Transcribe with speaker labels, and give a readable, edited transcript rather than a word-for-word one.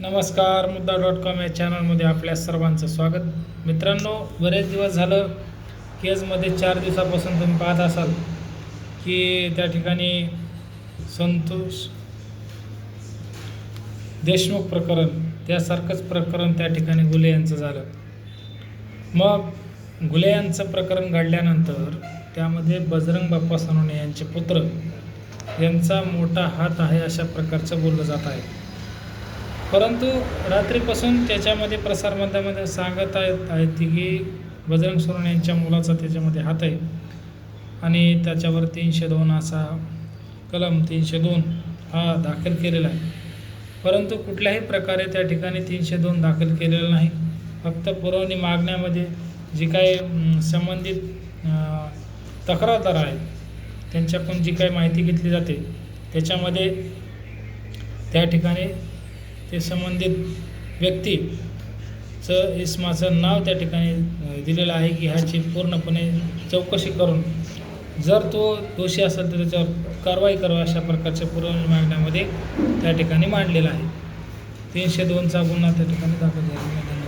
Speaker 1: नमस्कार, मुद्दा.com या चॅनलमध्ये आपल्या सर्वांचं स्वागत. मित्रांनो, बरेच दिवस झालं केजमध्ये 4 दिवसापासून तुम्ही पाहत असाल की त्या ठिकाणी संतोष देशमुख प्रकरण, त्यासारखंच प्रकरण त्या ठिकाणी घुले यांचं झालं. मग घुले यांचं प्रकरण घडल्यानंतर त्यामध्ये बजरंग बाप्पा सोनवणे यांचे पुत्र यांचा मोठा हात आहे अशा प्रकारचं बोललं जात आहे. परंतु रात्रीपासून त्याच्यामध्ये प्रसारमाध्यमामध्ये सांगत आहेत की बजरंग सोनवणे यांच्या मुलाचा त्याच्यामध्ये हात आहे आणि त्याच्यावर 302 असा कलम 302 हा दाखल केलेला आहे. परंतु कुठल्याही प्रकारे त्या ठिकाणी 302 दाखल केलेलं नाही. फक्त पुरवणी मागण्यामध्ये जी काही संबंधित तक्रारदार आहेत त्यांच्याकडून जी काही माहिती घेतली जाते त्याच्यामध्ये त्या ठिकाणी ते संबंधित व्यक्तीचं इसमाचं नाव त्या ठिकाणी दिलेलं आहे की ह्याची पूर्णपणे चौकशी करून जर तो दोषी असेल तर त्याच्यावर कारवाई करावी अशा प्रकारच्या पुरवणी मागण्यामध्ये त्या ठिकाणी मांडलेला आहे. 302चा गुन्हा त्या ठिकाणी दाखल झालेला आहे.